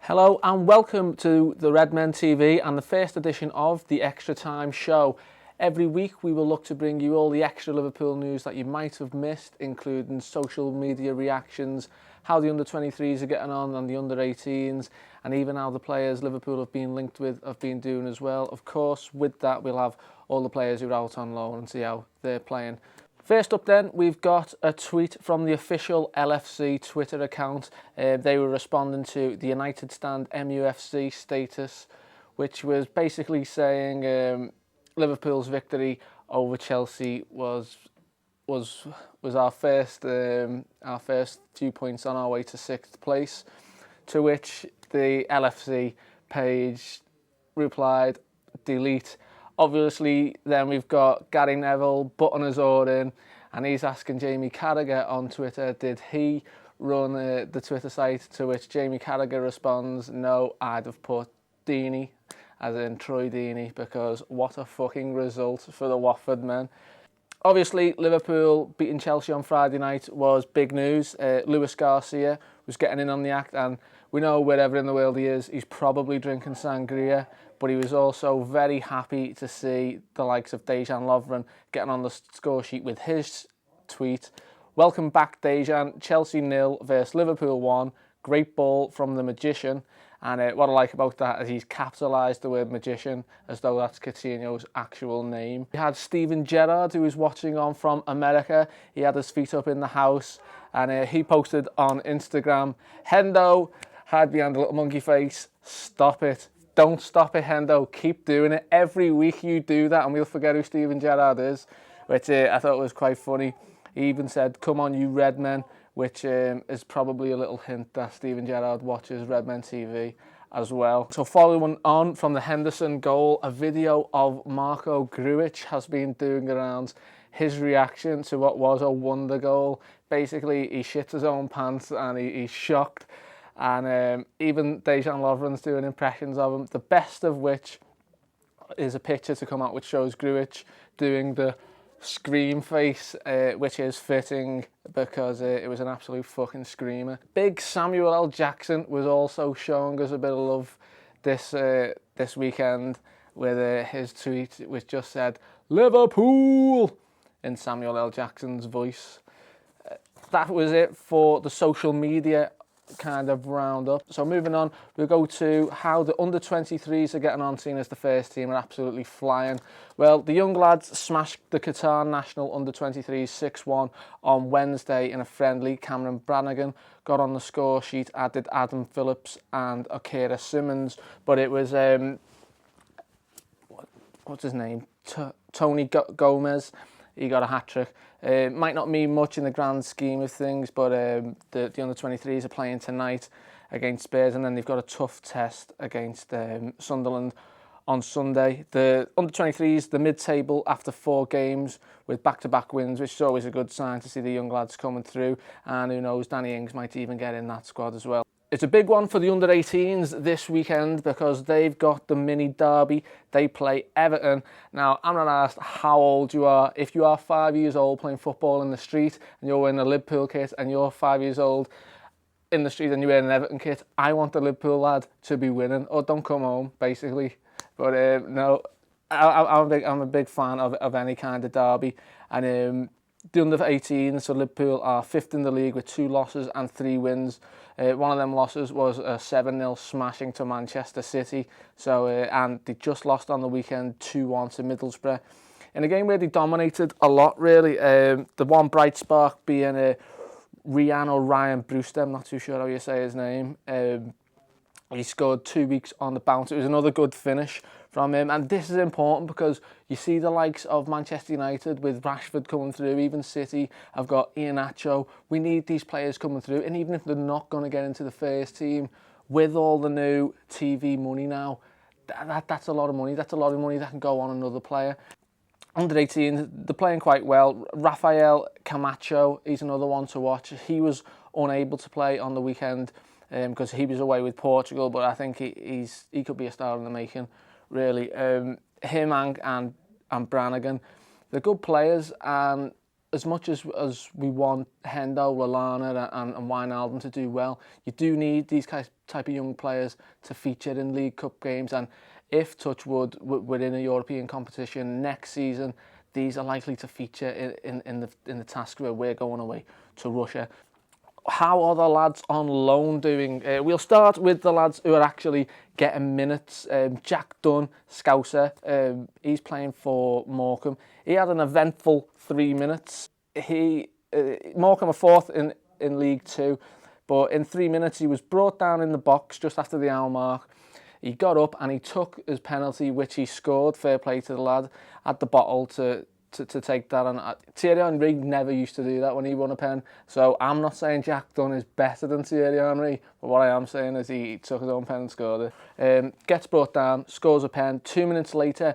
Hello and welcome to the Redmen TV and the first edition of the Extra Time show. Every week we will look to bring you all the extra Liverpool news that you might have missed, including social media reactions, how the under-23s are getting on and the under-18s, and even how the players Liverpool have been linked with have been doing as well. Of course, with that we'll have all the players who are out on loan and see how they're playing. First up then, we've got a tweet from the official LFC Twitter account. They were responding to the United Stand MUFC status, which was basically saying Liverpool's victory over Chelsea was our first 2 points on our way to 6th place, to which the LFC page replied, delete. Obviously, then we've got Gary Neville butting his oar in, and he's asking Jamie Carragher on Twitter, did he run the Twitter site? To which Jamie Carragher responds, no, I'd have put Deeney, as in Troy Deeney, because what a fucking result for the Watford men. Obviously, Liverpool beating Chelsea on Friday night was big news. Luis Garcia was getting in on the act, and we know wherever in the world he is, he's probably drinking sangria, but he was also very happy to see the likes of Dejan Lovren getting on the score sheet with his tweet. Welcome back, Dejan. Chelsea 0 versus Liverpool 1. Great ball from the magician. And what I like about that is he's capitalised the word magician as though that's Coutinho's actual name. We had Steven Gerrard, who was watching on from America. He had his feet up in the house, and he posted on Instagram, Hendo, hide behind a little monkey face, stop it. Don't stop it, Hendo. Keep doing it. Every week you do that and we'll forget who Steven Gerrard is, which I thought was quite funny. He even said, come on, you Redmen, which is probably a little hint that Stevie Gerrard watches Redmen TV as well. So following on from the Henderson goal, a video of Marco Grujic has been doing around his reaction to what was a wonder goal. Basically, he shits his own pants and he's shocked. And even Dejan Lovren's doing impressions of him, the best of which is a picture to come out which shows Grujic doing the scream face, which is fitting because it was an absolute fucking screamer. Big Samuel L. Jackson was also showing us a bit of love this weekend with his tweet, which just said, Liverpool, in Samuel L. Jackson's voice. That was it for the social media kind of roundup. So moving on, we'll go to how the under-23s are getting on, seeing as the first team are absolutely flying. Well, the young lads smashed the Qatar national under-23s 6-1 on Wednesday in a friendly. Cameron Brannigan got on the score sheet, added Adam Phillips and Akira Simmons, but it was what's his name, Tony Gomez. He got a hat-trick. Might not mean much in the grand scheme of things, but the under-23s are playing tonight against Spurs, and then they've got a tough test against Sunderland on Sunday. The under-23s, the mid-table after 4 games with back-to-back wins, which is always a good sign to see the young lads coming through, and who knows, Danny Ings might even get in that squad as well. It's a big one for the under-18s this weekend because they've got the mini derby. They play Everton. Now, I'm not asked how old you are. If you are 5 years old playing football in the street and you're wearing a Liverpool kit and you're 5 years old in the street and you're wearing an Everton kit, I want the Liverpool lad to be winning, or don't come home, basically. But no, I'm a big fan of any kind of derby. And the under-18s, so Liverpool are 5th in the league with 2 losses and 3 wins. One of them losses was a 7-0 smashing to Manchester City. So and they just lost on the weekend 2-1 to Middlesbrough. In a game where they dominated a lot, really. The one bright spark being Ryan Brewster. I'm not too sure how you say his name. He scored 2 weeks on the bounce. It was another good finish from him. And this is important because you see the likes of Manchester United with Rashford coming through, even City have got Iheanacho. We need these players coming through. And even if they're not going to get into the first team, with all the new TV money now, that's a lot of money. That's a lot of money that can go on another player. Under 18, they're playing quite well. Rafael Camacho, he's another one to watch. He was unable to play on the weekend because he was away with Portugal, but I think he could be a star in the making, really. Him and Brannigan, they're good players, and as much as we want Hendo, Lallana and Wijnaldum to do well, you do need these type of young players to feature in League Cup games, and if, touch wood, we're in a European competition next season, these are likely to feature in the task where we're going away to Russia. How are the lads on loan doing? We'll start with the lads who are actually getting minutes. Jack Dunn, Scouser, he's playing for Morecambe. He had an eventful 3 minutes. Morecambe are fourth in League Two, but in 3 minutes he was brought down in the box just after the hour mark. He got up and he took his penalty, which he scored. Fair play to the lad. Had the bottle to take that on. Thierry Henry never used to do that when he won a pen. So I'm not saying Jack Dunn is better than Thierry Henry, but what I am saying is he took his own pen and scored it. Gets brought down, scores a pen. 2 minutes later,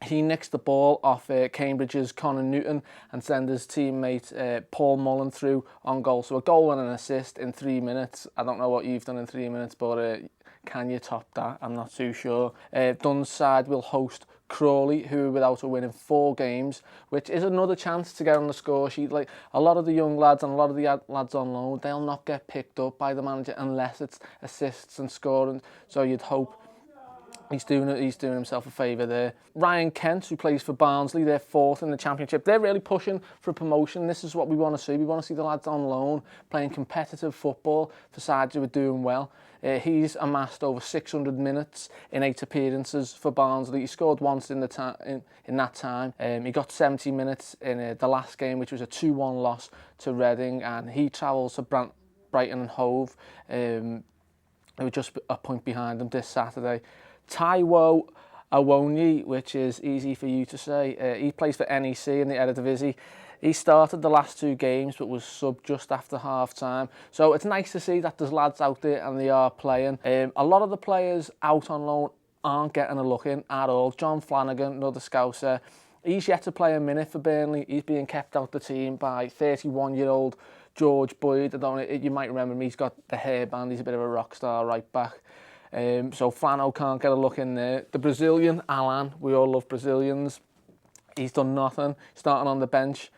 he nicks the ball off Cambridge's Connor Newton and sends his teammate Paul Mullen through on goal. So a goal and an assist in 3 minutes. I don't know what you've done in 3 minutes, but can you top that? I'm not too sure. Dunn's side will host Crawley, who are without a win in 4 games, which is another chance to get on the score sheet. Like a lot of the young lads and a lot of the lads on loan, they'll not get picked up by the manager unless it's assists and scoring. So you'd hope he's doing himself a favour there. Ryan Kent, who plays for Barnsley, they're 4th in the Championship. They're really pushing for promotion. This is what we want to see. We want to see the lads on loan playing competitive football for sides who are doing well. He's amassed over 600 minutes in 8 appearances for Barnsley. He scored once in that time. He got 70 minutes in the last game, which was a 2-1 loss to Reading, and he travels to Brighton and Hove. They were just a point behind them this Saturday. Taiwo Awoniyi, which is easy for you to say, he plays for NEC in the Eredivisie. He started the last 2 games but was subbed just after half-time. So it's nice to see that there's lads out there and they are playing. A lot of the players out on loan aren't getting a look in at all. John Flanagan, another Scouser, he's yet to play a minute for Burnley. He's being kept out the team by 31-year-old George Boyd. I don't know, you might remember him, he's got the hairband, he's a bit of a rock star right back. So Flano can't get a look in there. The Brazilian, Alan, we all love Brazilians. He's done nothing, starting on the bench.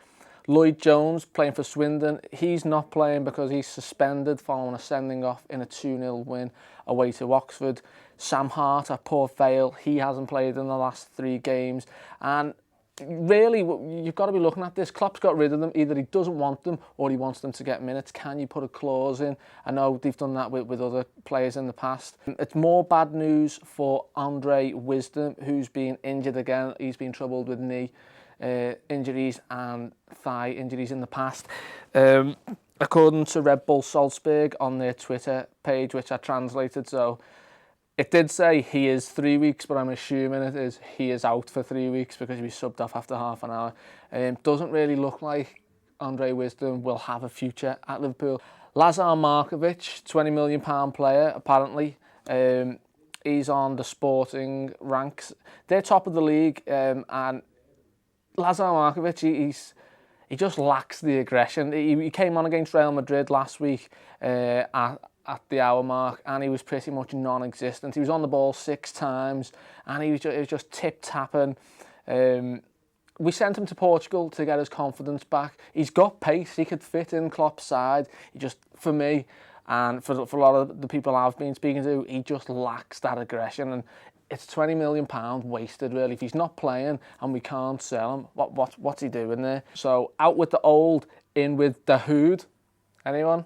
Lloyd Jones, playing for Swindon, he's not playing because he's suspended following a sending off in a 2-0 win away to Oxford. Sam Hart at Port Vale, he hasn't played in the last 3 games. And really, you've got to be looking at this. Klopp's got rid of them. Either he doesn't want them or he wants them to get minutes. Can you put a clause in? I know they've done that with other players in the past. It's more bad news for Andre Wisdom, who's been injured again. He's been troubled with knee injuries and thigh injuries in the past. According to Red Bull Salzburg on their Twitter page, which I translated, so it did say he is 3 weeks, but I'm assuming it is he is out for 3 weeks because he was subbed off after half an hour. Doesn't really look like Andre Wisdom will have a future at Liverpool. Lazar Markovic, £20 million player, apparently. He's on the Sporting ranks. They're top of the league, and Lazar Markovic, he just lacks the aggression. He came on against Real Madrid last week at the hour mark, and he was pretty much non-existent. He was on the ball 6 times, and he was just tip-tapping. We sent him to Portugal to get his confidence back. He's got pace. He could fit in Klopp's side. He just, for me, and for a lot of the people I've been speaking to, he just lacks that aggression. And it's £20 million wasted, really. If he's not playing and we can't sell him, what's he doing there? So out with the old, in with the hood. Anyone?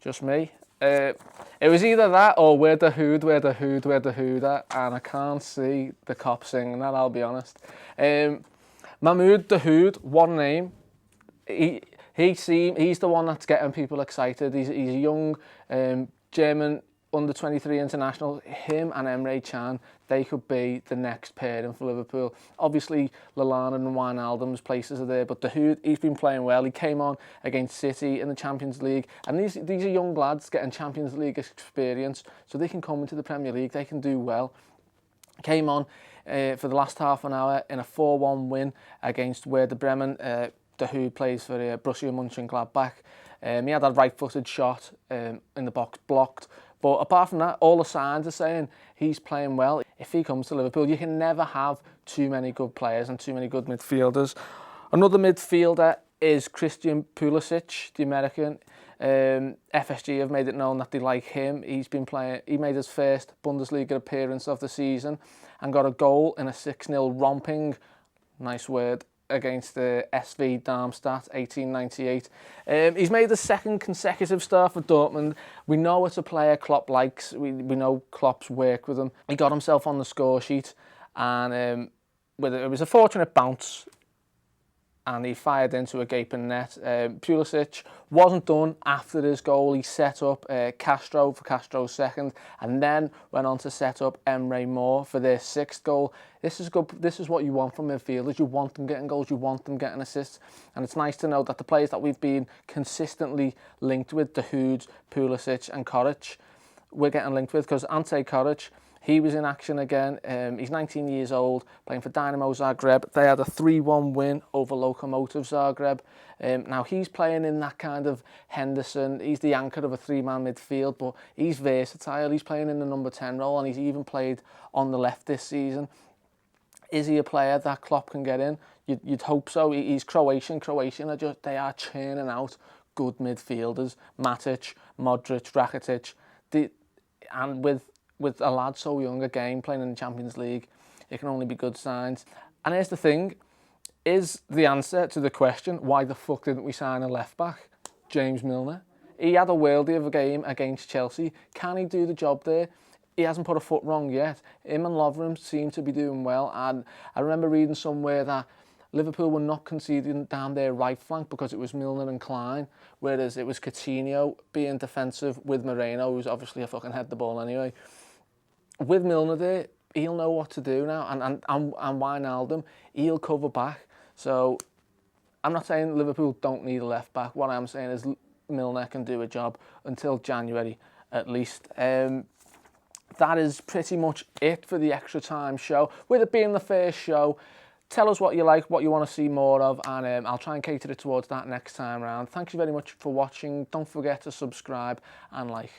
Just me. It was either that or where the hood at, and I can't see the cop singing that, I'll be honest. Mahmoud Dahoud, one name. He's the one that's getting people excited. He's a young German under-23 international. Him and Emre Can, they could be the next pairing for Liverpool. Obviously, Lallana and Wijnaldum's places are there, but Dahoud, he's been playing well. He came on against City in the Champions League, and these are young lads getting Champions League experience, so they can come into the Premier League, they can do well. Came on for the last half an hour in a 4-1 win against Werder Bremen. Dahoud plays for Borussia Mönchengladbach. He had a right-footed shot in the box blocked. But apart from that, all the signs are saying he's playing well. If he comes to Liverpool, you can never have too many good players and too many good midfielders. Another midfielder is Christian Pulisic, the American. FSG have made it known that they like him. He made his first Bundesliga appearance of the season and got a goal in a 6-0 romping, nice word, against the SV Darmstadt, 1898. He's made the second consecutive start for Dortmund. We know it's a player Klopp likes. We know Klopp's work with him. He got himself on the score sheet, and it was a fortunate bounce, and he fired into a gaping net. Pulisic wasn't done after his goal. He set up Castro for Castro's second, and then went on to set up Emre Mor for their 6th goal. This is good. This is what you want from midfielders. You want them getting goals. You want them getting assists. And it's nice to know that the players that we've been consistently linked with, the Hoods, Pulisic and Koric, we're getting linked with, because Ante Koric, he was in action again. He's 19 years old, playing for Dynamo Zagreb. They had a 3-1 win over Lokomotiv Zagreb. Now, he's playing in that kind of Henderson. He's the anchor of a 3-man midfield, but he's versatile. He's playing in the number 10 role, and he's even played on the left this season. Is he a player that Klopp can get in? You'd hope so. He's Croatian. They are churning out good midfielders. Matic, Modric, Rakitic. And with a lad so young again playing in the Champions League, it can only be good signs. And here's the thing, is the answer to the question, why the fuck didn't we sign a left-back? James Milner. He had a worldie of a game against Chelsea. Can he do the job there? He hasn't put a foot wrong yet. Him and Lovren seem to be doing well. And I remember reading somewhere that Liverpool were not conceding down their right flank because it was Milner and Klein, whereas it was Coutinho being defensive with Moreno, who's obviously a fucking head the ball anyway. With Milner there, he'll know what to do now, and Wijnaldum, he'll cover back. So I'm not saying Liverpool don't need a left back. What I'm saying is Milner can do a job until January at least. That is pretty much it for the Extra Time show. With it being the first show, tell us what you like, what you want to see more of, and I'll try and cater it towards that next time round. Thank you very much for watching. Don't forget to subscribe and like.